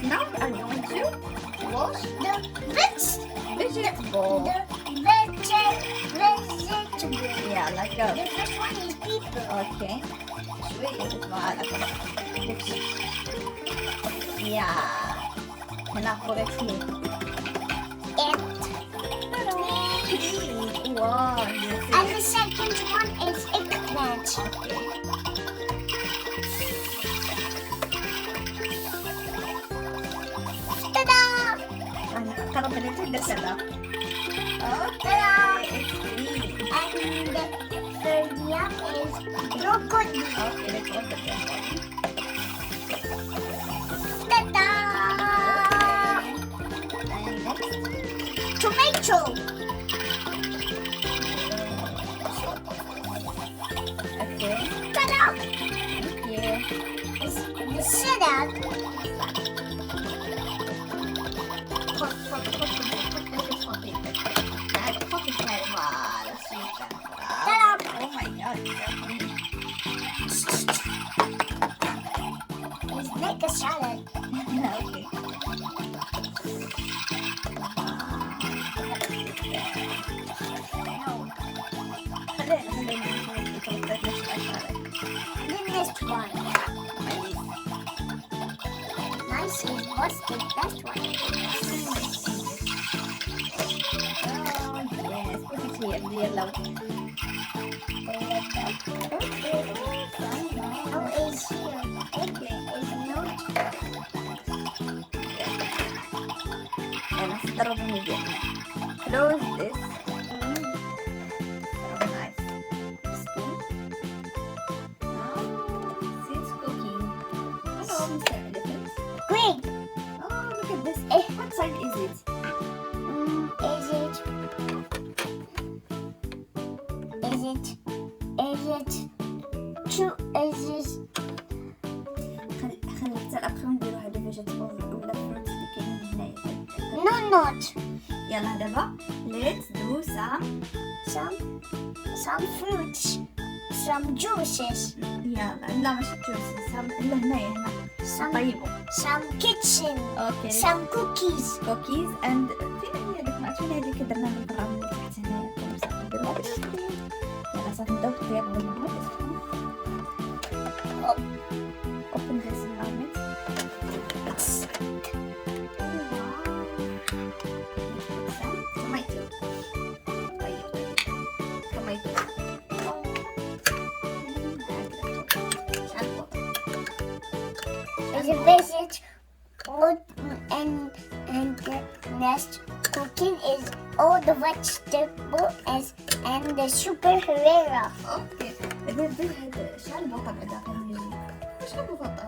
Now are you going to wash The vegetable? vegetable. Yeah, like The a. first one is people. Okay. شوية معلقة. Yeah. هنا قرأت فيه. Wow. And the second one is eggplant. Okay. Ta-da! أنا قربت نتقدر كذا. Ta-da! It's green. And the third one is broccoli. Okay, let's open this one. Ta-da! And next. Tomato. Okay. Ta-da! Thank you. The salad. Oh my god. It's like a salad. Okay. The next one. Nice is what's the best one? Yes, put it here, yellow. Oh, is here. Is not. And start immediately. Close this. So nice. Spoon. Oh, it's cooking. Hello, Mr. Elephant. Green. Oh, look at this. What side is it? خليك تلقى نديرو هاد الفيجيتابلز ولا fruits اللي كاينين هنايا. No, not. يلا دابا let's do Some fruits. Some juices. يلا لا ماشي juices لا هنايا هنا Some طيبو. some kitchen. اوكي Some cookies. cookies and فين هي ديك ما فين هذيك اللي درنا من برا من تحت هنايا كنا صافي نديرو هادشي. يلا صافي نبداو بالطياب والماء. Open this environment. Tomato. طيب tomato. Is a visit and the next cooking is all the vegetables and the superhero. اوكي هذا شحال البطاطا بعدا فهمني شحال البطاطا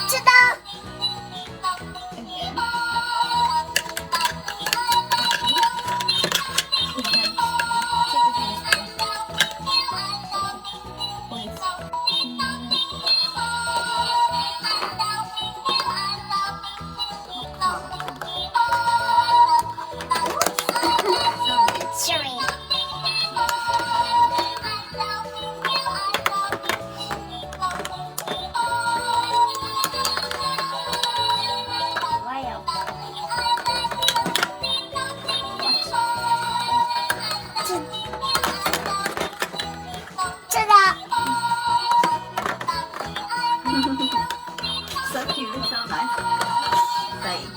Ta-da! Sorry. Wow. Ta-da! So cute, so nice. طيب.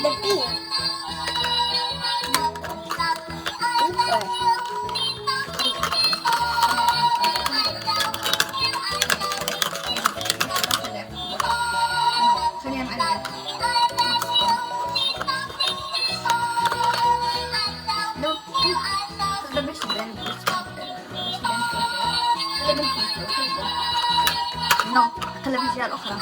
The bee. خليها معايا. لو خليها باش تبان نو خليها بالجهة الأخرى.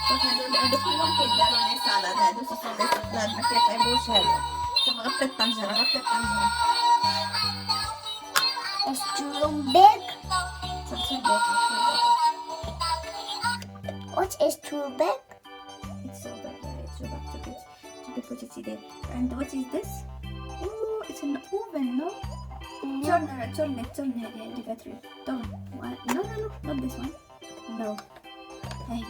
شوف هادو كلهم كيدارو لي سالاد، هادو سوسون دي سالاد ما كيطيبوش هادو. شوف غطي الطنجرة غطي الطنجرة. It's too big. صافي بيك. What is too big? It's so big, yeah, it's so big to put it there. And what is this? Oh, it's an oven, no? Turn it, the battery. Turn. No, not this one. No. Hey.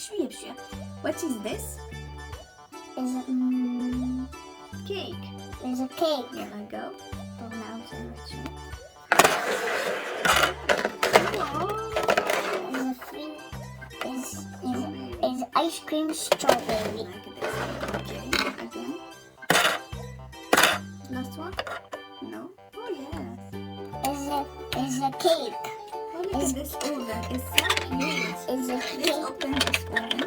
شوية. What is this? Is it Cake. is a cake? Here I go. Turn out and let's see. Is a free is ice cream strawberry? Like this. Okay, again. Last one? No. Oh yes. Is a cake? Oh, look at this oven. It's so cute. Is a Let's cake? open this oven.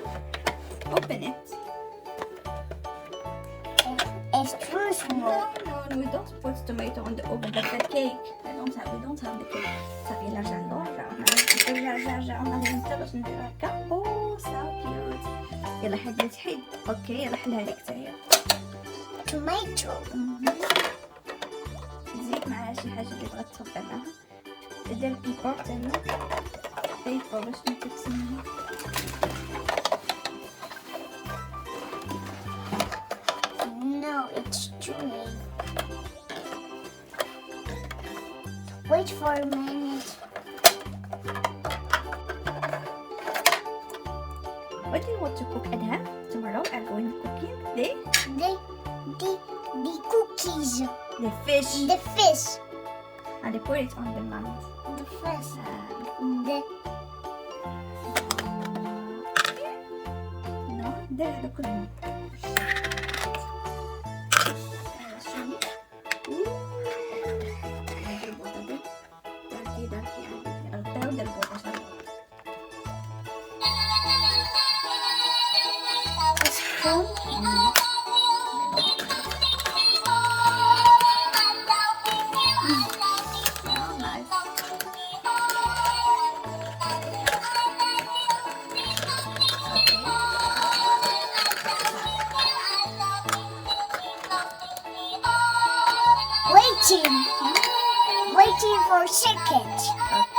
Open it. It's too small. No, we don't put tomato on the oven. That's the cake. We don't have the cake. صافي يلا رجع نهضروا باش نديرو هكا. Oh, so cute. يلا حيد. اوكي يلا حل هذيك حتى هي. Tomato. زيد معاها شي حاجة اللي بغات تخبى معاها. دير بيبر تاني. بيبر باش نتسميها. No, it's too late. Wait for a minute. What do you want to cook, Adham? Tomorrow I'm going cooking The cookies. the fish. The fish. And they put it on the mount. The fish. No, there the cooking. A spoon. Waiting for seconds. Okay.